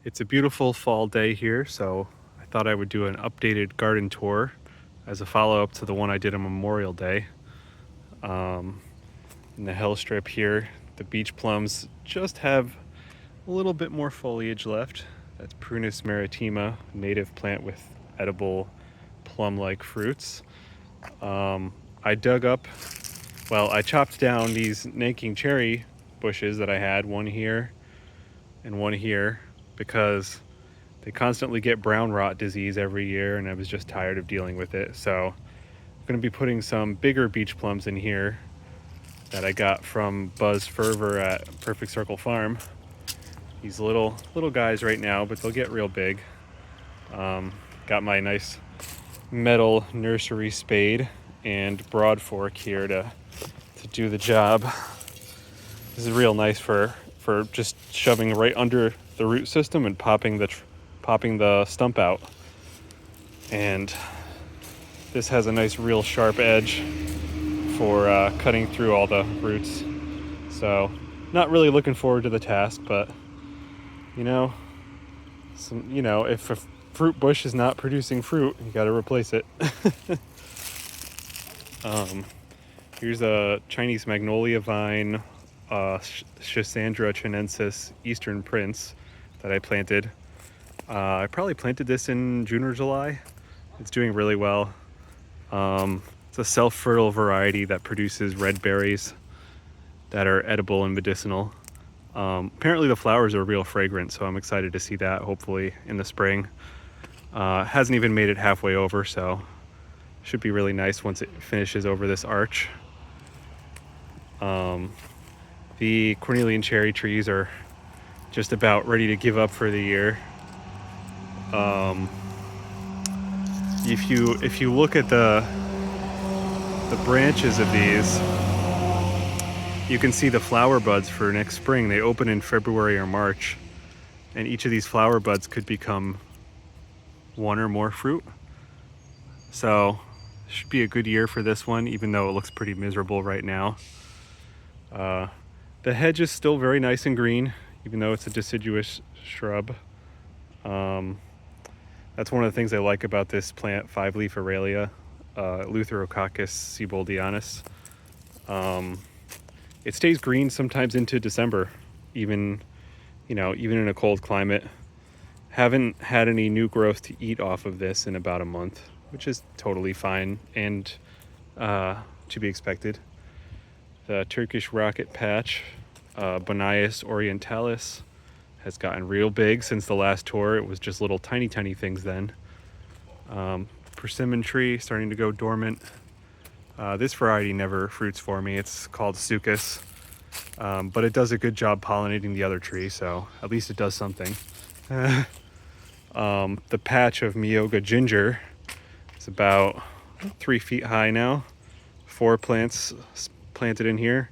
It's a beautiful fall day here, so I thought I would do an updated garden tour as a follow-up to the one I did on Memorial Day. Um, in the hill strip here, the beach plums just have a little bit more foliage left. That's Prunus maritima, native plant with edible plum-like fruits. Um, I dug up, I chopped down these Nanking cherry bushes that I had, one here and one here, because they constantly get brown rot disease every year, and I was just tired of dealing with it. So I'm going to be putting some bigger beach plums in here that I got from Buzz Fervor at Perfect Circle Farm. These little guys right now, but they'll get real big. Got my nice metal nursery spade and broad fork here to do the job. This is real nice for just shoving right under the root system and popping the stump out. And this has a nice real sharp edge for cutting through all the roots. So not really looking forward to the task, but you know, if a fruit bush is not producing fruit, you got to replace it. Here's a Chinese magnolia vine, Schisandra chinensis Eastern Prince that I planted. I probably planted this in June or July. It's doing really well. It's a self-fertile variety that produces red berries that are edible and medicinal. Apparently the flowers are real fragrant, so I'm excited to see that hopefully in the spring. Hasn't even made it halfway over, so should be really nice once it finishes over this arch. The cornelian cherry trees are just about ready to give up for the year. If you look at the branches of these, you can see the flower buds for next spring. They open in February or March, and each of these flower buds could become one or more fruit. So should be a good year for this one, even though it looks pretty miserable right now. The hedge is still very nice and green, even though it's a deciduous shrub. That's one of the things I like about this plant, five-leaf Aurelia, Eleutherococcus sieboldii. It stays green sometimes into December, even in a cold climate. Haven't had any new growth to eat off of this in about a month, which is totally fine and to be expected. The Turkish rocket patch, Bonias orientalis, has gotten real big since the last tour. It was just little tiny things then. Persimmon tree starting to go dormant. This variety never fruits for me. It's called Sucus, but it does a good job pollinating the other tree, so at least it does something. The patch of Myoga ginger is about 3 feet high now. 4 plants planted in here.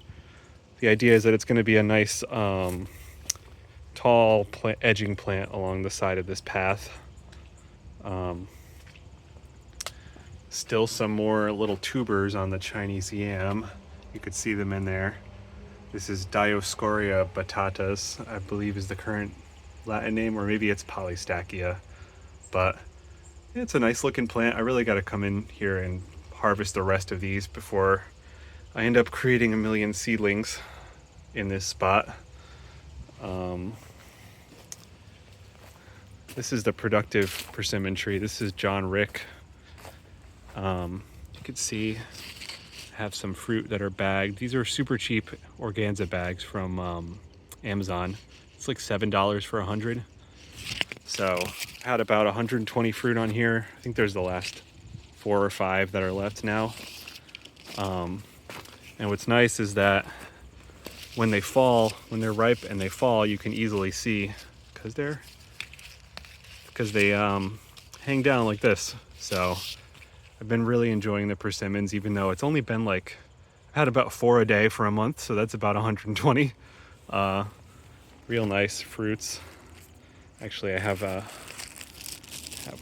The idea is that it's going to be a nice tall edging plant along the side of this path. Still some more little tubers on the Chinese yam. You could see them in there. This is Dioscorea batatas, I believe is the current Latin name, or maybe it's Polystachya. But it's a nice looking plant. I really got to come in here and harvest the rest of these before I end up creating a million seedlings in this spot. This is the productive persimmon tree. This is John Rick. You could see have some fruit that are bagged. These are super cheap organza bags from Amazon. It's like $7 for 100. So had about 120 fruit on here. I think there's the last 4 or 5 that are left now. And what's nice is that when they're ripe and they fall, you can easily see because they hang down like this. So I've been really enjoying the persimmons, even though it's only been I've had about 4 a day for a month, so that's about 120. Real nice fruits. Actually, I have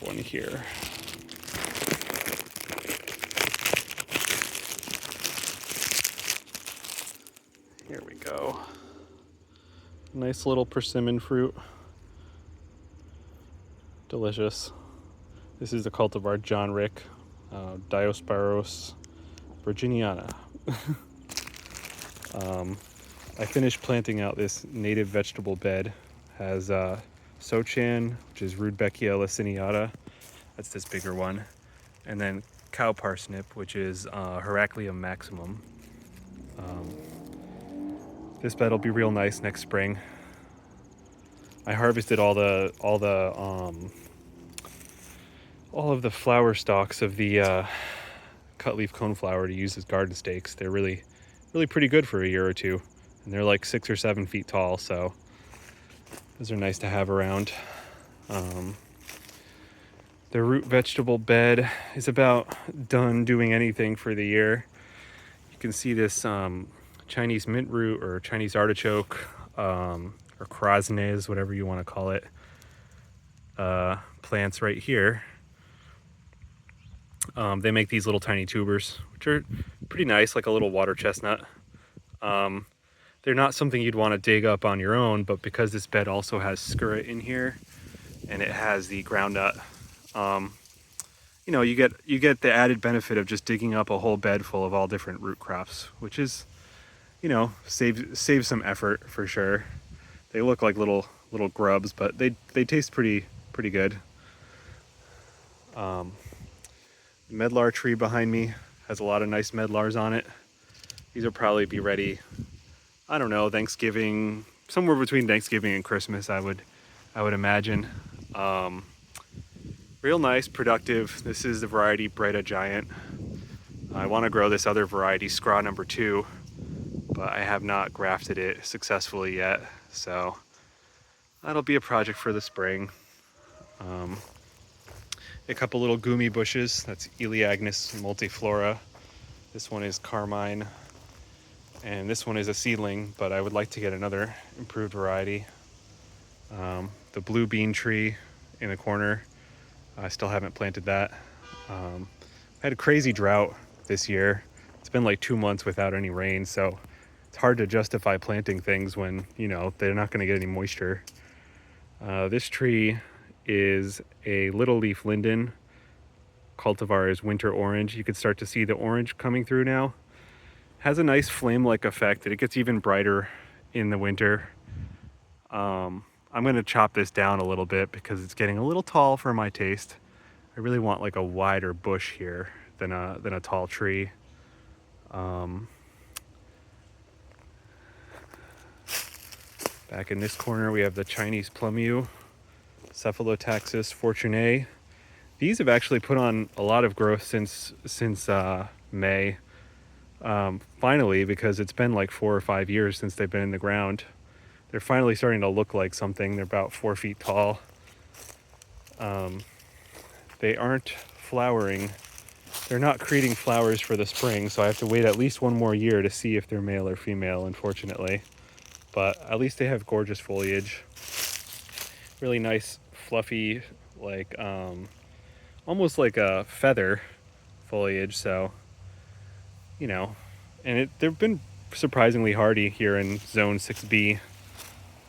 one here. Here we go. Nice little persimmon fruit. Delicious. This is the cultivar John Rick, Diospyros virginiana. I finished planting out this native vegetable bed. Has Sochan, which is Rudbeckia laciniata. That's this bigger one. And then cow parsnip, which is Heracleum maximum. This bed will be real nice next spring. I harvested all of the flower stalks of the cut leaf coneflower to use as garden stakes. They're really pretty good for a year or two, and they're like 6 or 7 feet tall, so those are nice to have around. The root vegetable bed is about done doing anything for the year. You can see this Chinese mint root or Chinese artichoke, or crosnes, whatever you want to call it, plants right here. They make these little tiny tubers, which are pretty nice, like a little water chestnut. They're not something you'd want to dig up on your own, but because this bed also has skirret in here and it has the groundnut, you get the added benefit of just digging up a whole bed full of all different root crops, which is, saves some effort for sure. They look like little grubs, but they taste pretty good. The medlar tree behind me has a lot of nice medlars on it. These will probably be ready, I don't know, Thanksgiving, somewhere between Thanksgiving and Christmas, I would imagine. Real nice, productive. This is the variety Breda Giant. I want to grow this other variety, Scraw number 2, but I have not grafted it successfully yet, so that'll be a project for the spring. A couple little goomy bushes. That's Eleagnus multiflora. This one is Carmine, and this one is a seedling, but I would like to get another improved variety. The blue bean tree in the corner, I still haven't planted that. I had a crazy drought this year. It's been like 2 months without any rain, so it's hard to justify planting things when, they're not going to get any moisture. This tree is a little leaf linden. Cultivar is winter orange. You can start to see the orange coming through now. Has a nice flame-like effect, and it gets even brighter in the winter. I'm going to chop this down a little bit because it's getting a little tall for my taste. I really want like a wider bush here than a tall tree. Back in this corner we have the Chinese plum-yew, Cephalotaxis fortunae. These have actually put on a lot of growth since May. Finally, because it's been like 4 or 5 years since they've been in the ground. They're finally starting to look like something. They're about 4 feet tall. They aren't flowering. They're not creating flowers for the spring, so I have to wait at least 1 more year to see if they're male or female, unfortunately. But at least they have gorgeous foliage. Really nice, fluffy, like almost like a feather foliage, so, and they've been surprisingly hardy here in zone 6B.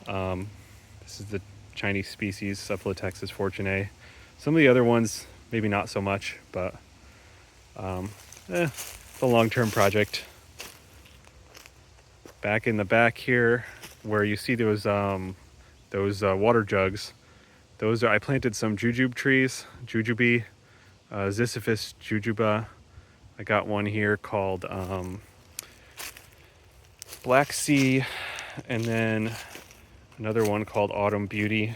This is the Chinese species, Cephalotaxis fortunae. Some of the other ones, maybe not so much, but it's a long-term project. Back in the back here, where you see those water jugs, I planted some jujube trees, jujube, Ziziphus jujuba. I got one here called Black Sea, and then another one called Autumn Beauty.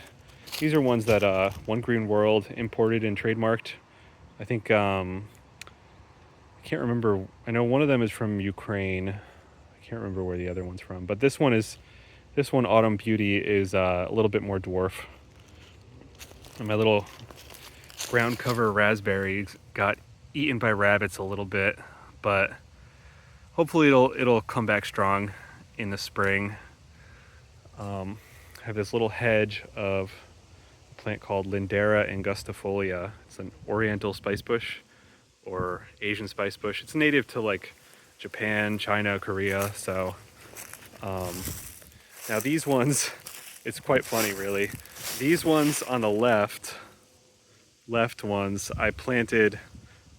These are ones that One Green World imported and trademarked. I think, I can't remember. I know one of them is from Ukraine. I can't remember where the other one's from. But this one, Autumn Beauty, is a little bit more dwarf. And my little ground cover raspberries got eaten by rabbits a little bit, but hopefully it'll come back strong in the spring. I have this little hedge of a plant called Lindera angustifolia. It's an oriental spice bush or Asian spice bush. It's native to like Japan, China, Korea. So now these ones, it's quite funny really. These ones on the left left ones I planted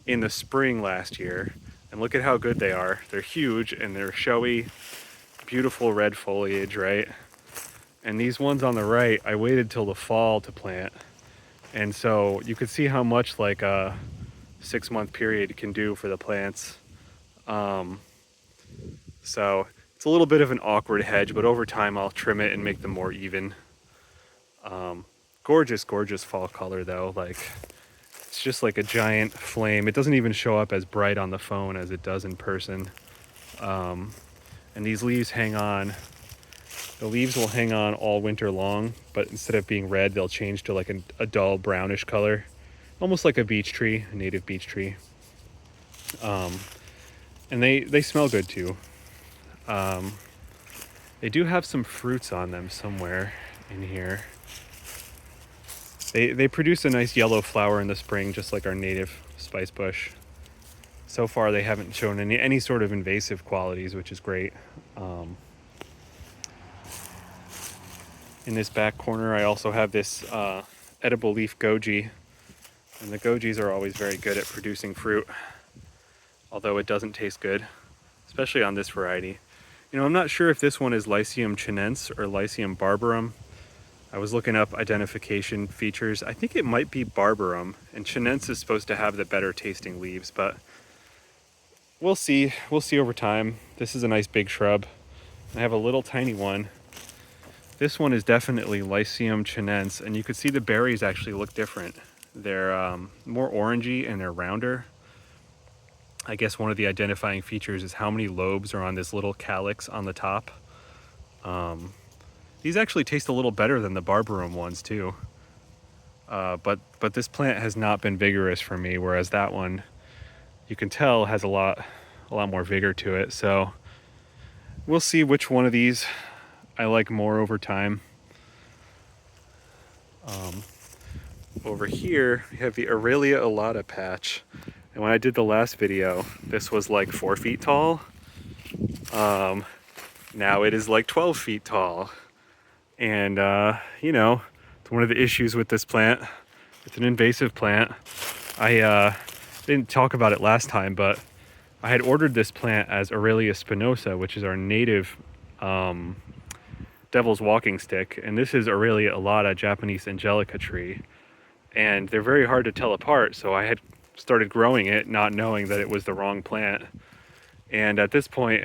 in the spring last year, and look at how good they are. They're huge and they're showy, beautiful red foliage, right? And these ones on the right, I waited till the fall to plant. And so you could see how much like a 6-month period can do for the plants. So it's a little bit of an awkward hedge, but over time I'll trim it and make them more even. Gorgeous, gorgeous fall color though. Like, it's just like a giant flame. It doesn't even show up as bright on the phone as it does in person. And these leaves hang on. The leaves will hang on all winter long, but instead of being red, they'll change to like a dull brownish color, almost like a beech tree, a native beech tree. And they smell good too. They do have some fruits on them somewhere in here. They produce a nice yellow flower in the spring, just like our native spice bush. So far, they haven't shown any sort of invasive qualities, which is great. In this back corner, I also have this edible leaf goji, and the gojis are always very good at producing fruit, although it doesn't taste good, especially on this variety. You know, I'm not sure if this one is Lycium chinense or Lycium barbarum. I was looking up identification features. I think it might be barbarum, and chinense is supposed to have the better tasting leaves, but we'll see. We'll see over time. This is a nice big shrub. I have a little tiny one. This one is definitely Lycium chinense, and you can see the berries actually look different. They're more orangey and they're rounder. I guess one of the identifying features is how many lobes are on this little calyx on the top. These actually taste a little better than the barbarum ones too. But this plant has not been vigorous for me, whereas that one, you can tell, has a lot more vigor to it. So we'll see which one of these I like more over time. Over here, we have the Aurelia alata patch. And when I did the last video, this was like 4 feet tall. Now it is like 12 feet tall. And, you know, it's one of the issues with this plant. It's an invasive plant. I didn't talk about it last time, but I had ordered this plant as Aurelia spinosa, which is our native devil's walking stick. And this is Aurelia alata, Japanese angelica tree. And they're very hard to tell apart, so I had started growing it not knowing that it was the wrong plant. And at this point,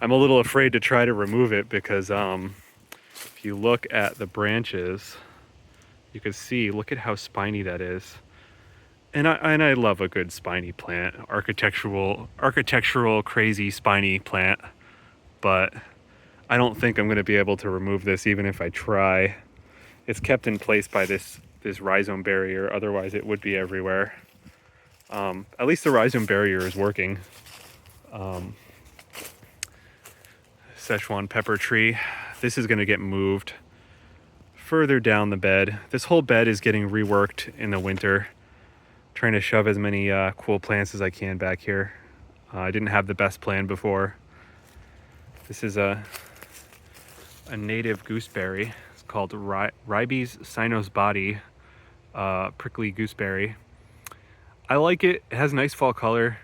I'm a little afraid to try to remove it because if you look at the branches, you can see, look at how spiny that is. And I love a good spiny plant, architectural crazy spiny plant, but I don't think I'm going to be able to remove this even if I try. It's kept in place by this rhizome barrier, otherwise it would be everywhere. At least the rhizome barrier is working. Szechuan pepper tree. This is going to get moved further down the bed. This whole bed is getting reworked in the winter. Trying to shove as many cool plants as I can back here. I didn't have the best plan before. This is a native gooseberry. It's called Ribes Sinos Body prickly gooseberry. I like it. It has nice fall color.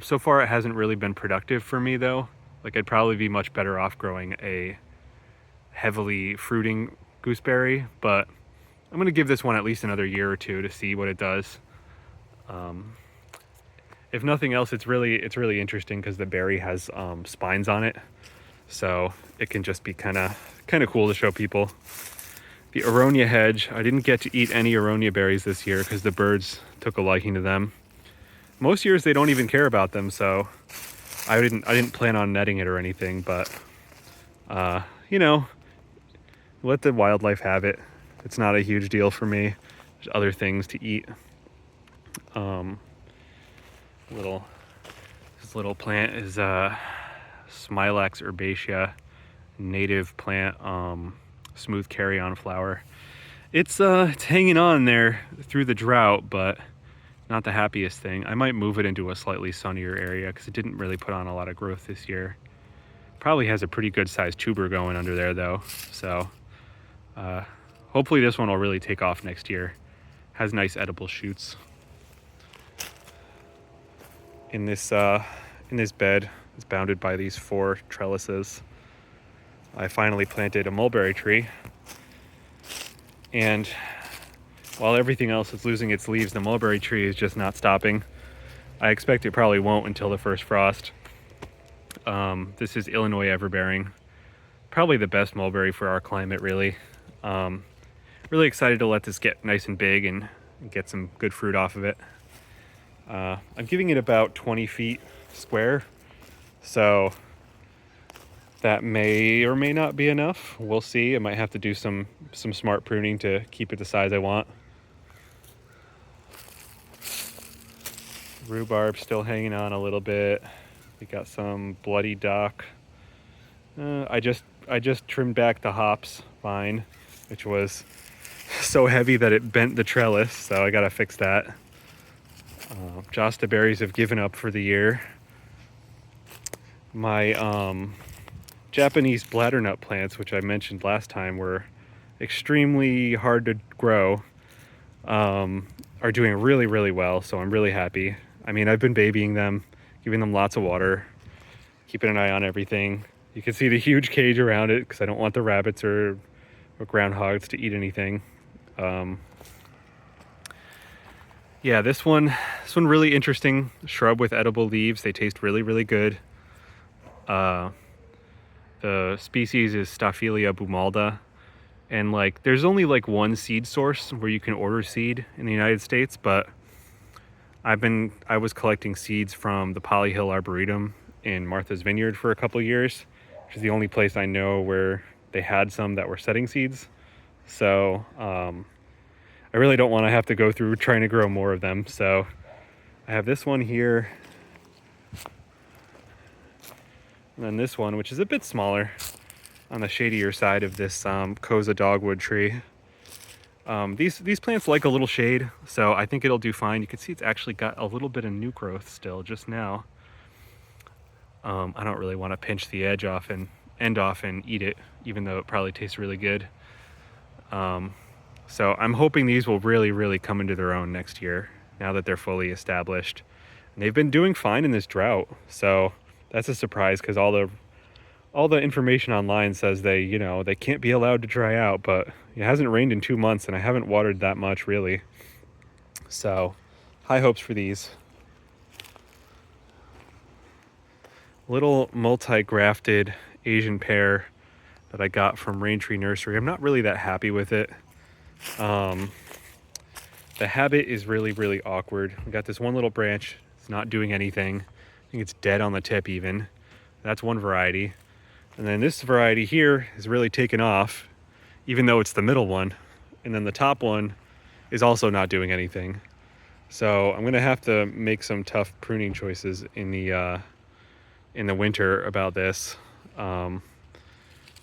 So far it hasn't really been productive for me though. Like, I'd probably be much better off growing a heavily fruiting gooseberry, but I'm gonna give this one at least another year or two to see what it does. If nothing else, it's really interesting because the berry has spines on it, so it can just be kind of cool to show people. The aronia hedge, I didn't get to eat any aronia berries this year because the birds took a liking to them. Most years they don't even care about them, so I didn't plan on netting it or anything, but you know, let the wildlife have it. It's not a huge deal for me. There's other things to eat. This little plant is Smilax herbaceae, native plant, smooth carry-on flower. It's hanging on there through the drought, but not the happiest thing. I might move it into a slightly sunnier area because it didn't really put on a lot of growth this year. Probably has a pretty good sized tuber going under there though, so hopefully this one will really take off next year. has nice edible shoots. In this bed is bounded by these 4 trellises. I finally planted a mulberry tree, and while everything else is losing its leaves, the mulberry tree is just not stopping. I expect it probably won't until the first frost. This is Illinois everbearing, probably the best mulberry for our climate, really. Really excited to let this get nice and big and get some good fruit off of it. I'm giving it about 20 feet square, so that may or may not be enough. We'll see. I might have to do some smart pruning to keep it the size I want. Rhubarb still hanging on a little bit. We got some bloody dock. I just trimmed back the hops vine, which was so heavy that it bent the trellis, so I gotta fix that. Josta berries have given up for the year. My Japanese bladdernut plants, which I mentioned last time were extremely hard to grow, are doing really, really well, so I'm really happy. I mean, I've been babying them, giving them lots of water, keeping an eye on everything. You can see the huge cage around it because I don't want the rabbits or groundhogs to eat anything. Yeah, this one really interesting shrub with edible leaves. They taste really, really good. The species is Staphylia bumalda, and like there's only like one seed source where you can order seed in the United States, but I was collecting seeds from the Polyhill Arboretum in Martha's Vineyard for a couple years, which is the only place I know where they had some that were setting seeds. So I really don't want to have to go through trying to grow more of them. So I have this one here, and then this one, which is a bit smaller on the shadier side of this Koza dogwood tree. These plants like a little shade, so I think it'll do fine. You can see it's actually got a little bit of new growth still just now. I don't really want to pinch the edge off and end off and eat it, even though it probably tastes really good. So I'm hoping these will really, really come into their own next year, now that they're fully established. And they've been doing fine in this drought, so that's a surprise because all the information online says they can't be allowed to dry out, but it hasn't rained in 2 months and I haven't watered that much really. So high hopes for these. Little multi-grafted Asian pear that I got from Raintree Nursery. I'm not really that happy with it. The habit is really, really awkward. We got this one little branch. It's not doing anything. I think it's dead on the tip even. That's one variety. And then this variety here is really taken off, even though it's the middle one. And then the top one is also not doing anything. So I'm gonna have to make some tough pruning choices in the winter about this. To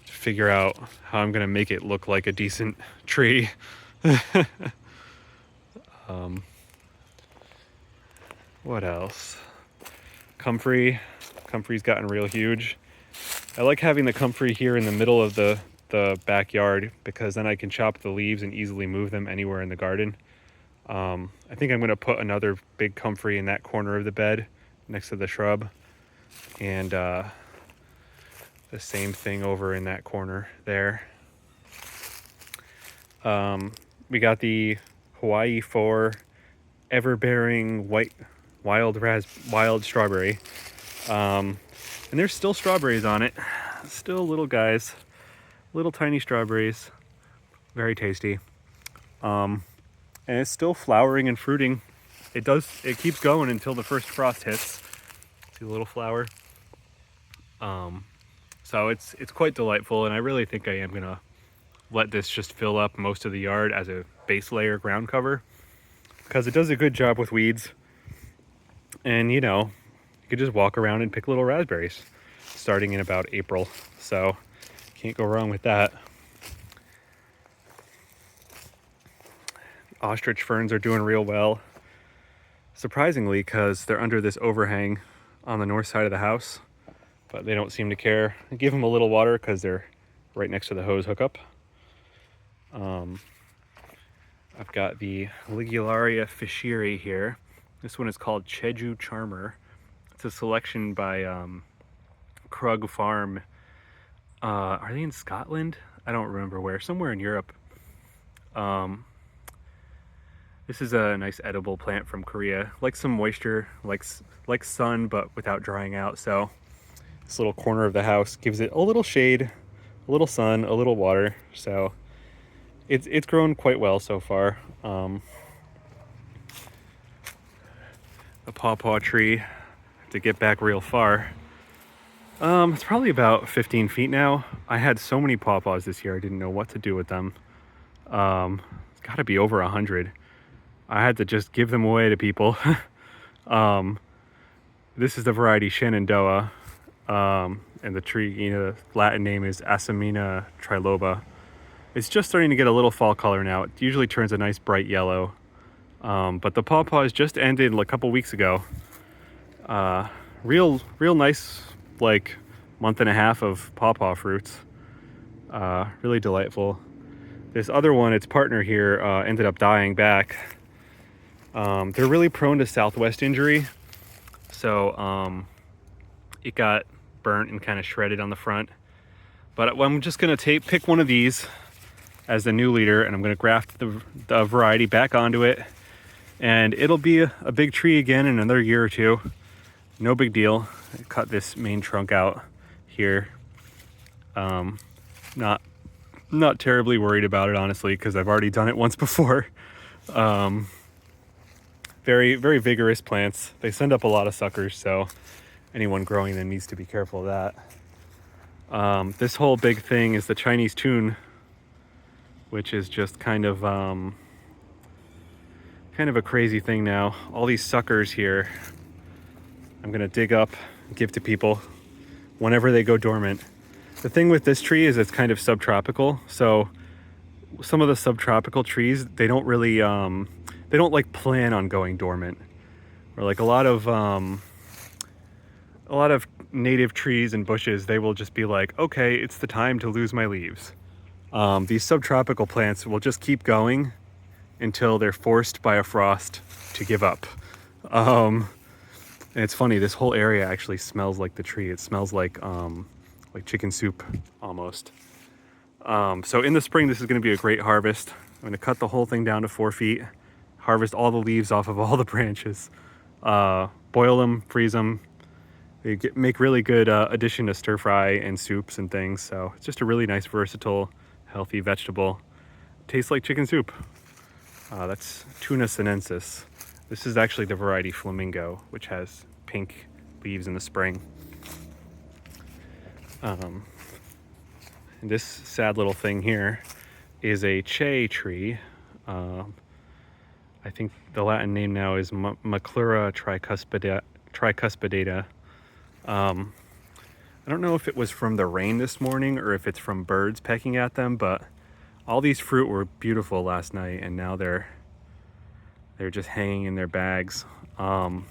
figure out how I'm gonna make it look like a decent tree. What else? Comfrey. Comfrey's gotten real huge. I like having the comfrey here in the middle of the backyard because then I can chop the leaves and easily move them anywhere in the garden. I think I'm going to put another big comfrey in that corner of the bed next to the shrub, and the same thing over in that corner there. We got the Hawaii 4 everbearing wild strawberry. And there's still strawberries on it. Still little guys. Little tiny strawberries. Very tasty. And it's still flowering and fruiting. It keeps going until the first frost hits. See the little flower? So it's quite delightful, and I really think I am gonna let this just fill up most of the yard as a base layer ground cover, because it does a good job with weeds. And you could just walk around and pick little raspberries starting in about April. So can't go wrong with that. Ostrich ferns are doing real well, surprisingly, because they're under this overhang on the north side of the house, but they don't seem to care. I give them a little water because they're right next to the hose hookup. I've got the Ligularia fischeri here. This one is called Cheju Charmer. It's a selection by Krug Farm. Are they in Scotland? I don't remember where. Somewhere in Europe. This is a nice edible plant from Korea. Likes some moisture, likes sun, but without drying out. So this little corner of the house gives it a little shade, a little sun, a little water. So it's grown quite well so far. The pawpaw tree, to get back real far. It's probably about 15 feet now. I had so many pawpaws this year, I didn't know what to do with them. It's got to be over 100. I had to just give them away to people. This is the variety Shenandoah, and the tree, the Latin name is Asamina triloba. It's just starting to get a little fall color now. It usually turns a nice bright yellow. But the pawpaws just ended a couple weeks ago. Real nice, like month and a half of pawpaw fruits. Really delightful. This other one, its partner here, ended up dying back. They're really prone to southwest injury. So it got burnt and kind of shredded on the front. But I'm just going to pick one of these as the new leader, and I'm going to graft the variety back onto it. And it'll be a big tree again in another year or two. No big deal. I cut this main trunk out here. Not terribly worried about it, honestly, because I've already done it once before. Very, very vigorous plants. They send up a lot of suckers, so anyone growing them needs to be careful of that. This whole big thing is the Chinese tune, which is just kind of a crazy thing now. All these suckers here, I'm gonna dig up and give to people whenever they go dormant. The thing with this tree is it's kind of subtropical, so some of the subtropical trees, they don't really they don't like plan on going dormant. Or like a lot of native trees and bushes, they will just be like, okay, it's the time to lose my leaves. These subtropical plants will just keep going until they're forced by a frost to give up. And it's funny, this whole area actually smells like the tree. It smells like chicken soup almost. So in the spring, this is going to be a great harvest. I'm going to cut the whole thing down to 4 feet, harvest all the leaves off of all the branches, boil them, freeze them. They make really good addition to stir fry and soups and things. So it's just a really nice, versatile, healthy vegetable. Tastes like chicken soup. That's Tuna sinensis. This is actually the variety Flamingo, which has pink leaves in the spring. And this sad little thing here is a che tree. I think the Latin name now is Maclura tricuspidata. I don't know if it was from the rain this morning or if it's from birds pecking at them, but all these fruit were beautiful last night, and now they're just hanging in their bags. The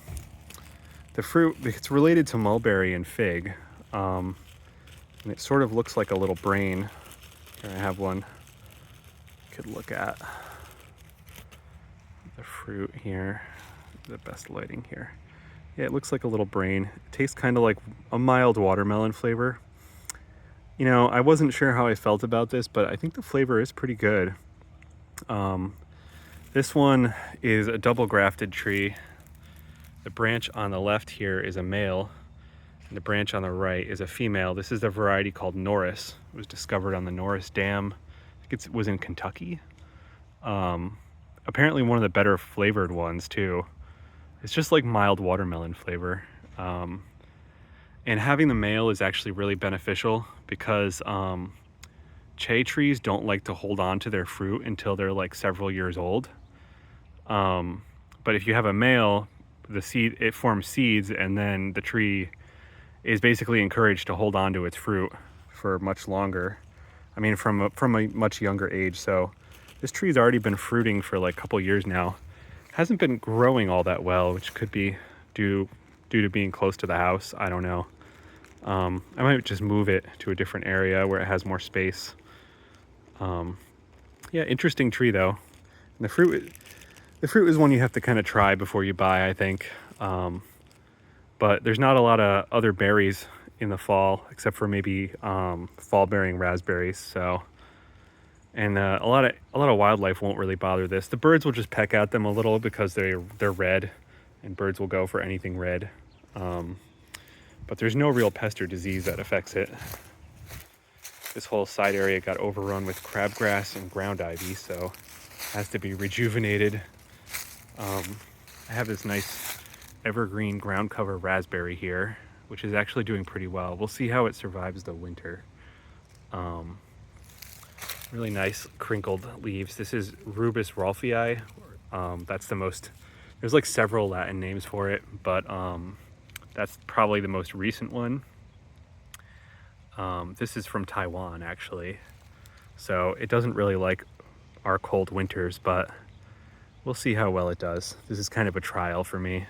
fruit, it's related to mulberry and fig, and it sort of looks like a little brain. Here, I have one. Could look at the fruit here. The best lighting here. Yeah, it looks like a little brain. It tastes kind of like a mild watermelon flavor. I wasn't sure how I felt about this, but I think the flavor is pretty good. This one is a double grafted tree. The branch on the left here is a male, and the branch on the right is a female. This is the variety called Norris. It was discovered on the Norris Dam. I think it was in Kentucky. Apparently one of the better flavored ones too. It's just like mild watermelon flavor. And having the male is actually really beneficial because che trees don't like to hold on to their fruit until they're like several years old. But if you have a male, it forms seeds, and then the tree is basically encouraged to hold on to its fruit for much longer. I mean, from a much younger age. So this tree's already been fruiting for like a couple years now. Hasn't been growing all that well, which could be due to being close to the house. I don't know. I might just move it to a different area where it has more space. Yeah, interesting tree though. And the fruit is one you have to kind of try before you buy, I think. But there's not a lot of other berries in the fall except for maybe fall bearing raspberries. So, and a lot of wildlife won't really bother this. The birds will just peck at them a little because they're red, and birds will go for anything red. But there's no real pest or disease that affects it. This whole side area got overrun with crabgrass and ground ivy, so it has to be rejuvenated. I have this nice evergreen ground cover raspberry here, which is actually doing pretty well. We'll see how it survives the winter. Really nice crinkled leaves. This is Rubus rolfii. That's the most, there's like several Latin names for it, but that's probably the most recent one. This is from Taiwan, actually. So it doesn't really like our cold winters, but we'll see how well it does. This is kind of a trial for me.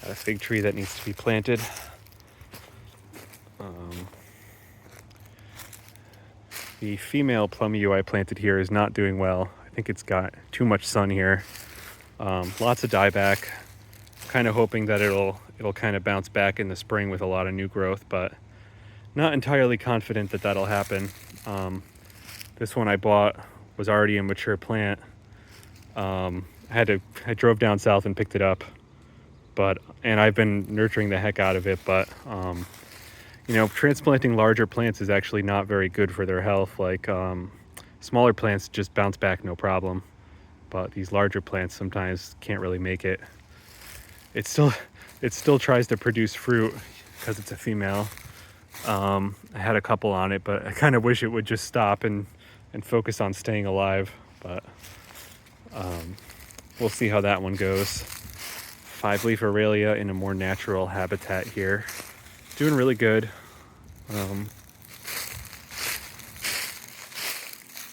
Got a fig tree that needs to be planted. The female plum yew I planted here is not doing well. I think it's got too much sun here. Lots of dieback. Kind of hoping that it'll kind of bounce back in the spring with a lot of new growth, but not entirely confident that that'll happen. This one I bought was already a mature plant. I drove down south and picked it up, and I've been nurturing the heck out of it, but you know, transplanting larger plants is actually not very good for their health. Like smaller plants just bounce back no problem, but these larger plants sometimes can't really make it. It still tries to produce fruit because it's a female. I had a couple on it, but I kind of wish it would just stop and focus on staying alive. But we'll see how that one goes. 5-leaf Aurelia in a more natural habitat here. Doing really good.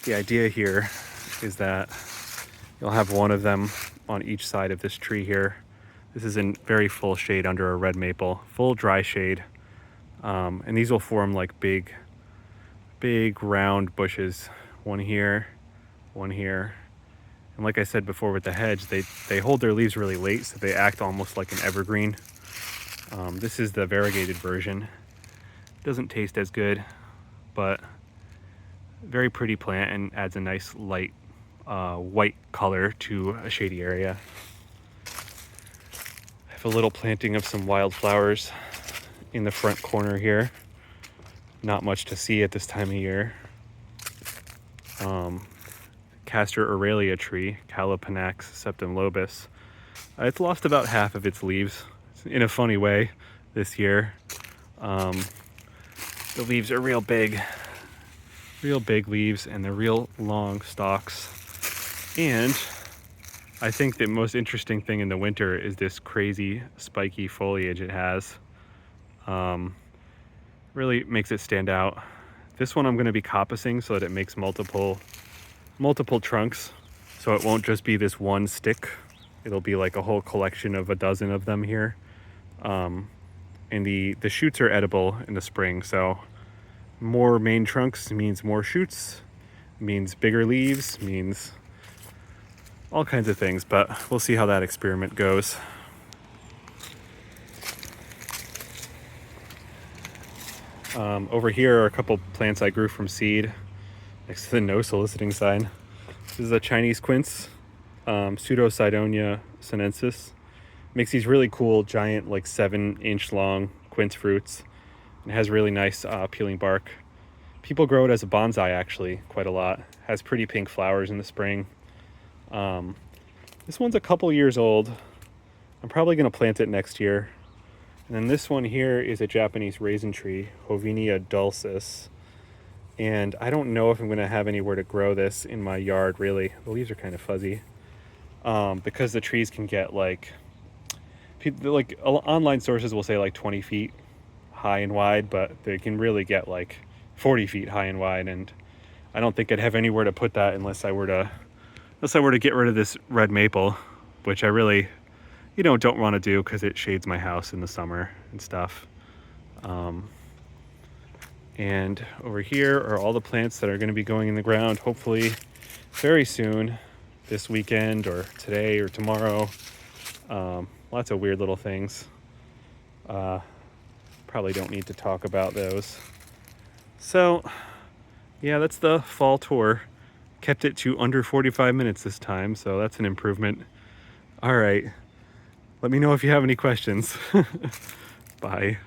The idea here is that you'll have one of them on each side of this tree here. This is in very full shade under a red maple, full dry shade. And these will form like big round bushes. One here, one here. And like I said before with the hedge, they hold their leaves really late, so they act almost like an evergreen. This is the variegated version. Doesn't taste as good, but very pretty plant and adds a nice light white color to a shady area. I have a little planting of some wildflowers in the front corner here. Not much to see at this time of year. Castor Aurelia tree, Calopanax septum lobus. It's lost about half of its leaves in a funny way this year. The leaves are real big leaves, and they're real long stalks. And I think the most interesting thing in the winter is this crazy spiky foliage it has. Really makes it stand out. This one I'm going to be coppicing so that it makes multiple trunks, so it won't just be this one stick. It'll be like a whole collection of a dozen of them here. And the shoots are edible in the spring, so more main trunks means more shoots, means bigger leaves, means all kinds of things, but we'll see how that experiment goes. Over here are a couple plants I grew from seed next to the no soliciting sign. This is a Chinese quince, Pseudocydonia sinensis. Makes these really cool giant, like 7-inch long quince fruits, and has really nice peeling bark. People grow it as a bonsai actually quite a lot. Has pretty pink flowers in the spring. This one's a couple years old. I'm probably going to plant it next year. And then this one here is a Japanese raisin tree, Hovinia dulcis. And I don't know if I'm going to have anywhere to grow this in my yard, really. The leaves are kind of fuzzy. Because the trees can get like online sources will say like 20 feet high and wide, but they can really get like 40 feet high and wide. And I don't think I'd have anywhere to put that unless I were to get rid of this red maple, which I really, don't want to do because it shades my house in the summer and stuff. And over here are all the plants that are going to be going in the ground, hopefully very soon, this weekend or today or tomorrow. Lots of weird little things. Probably don't need to talk about those. So, yeah, that's the fall tour. Kept it to under 45 minutes this time, so that's an improvement. All right. Let me know if you have any questions. Bye.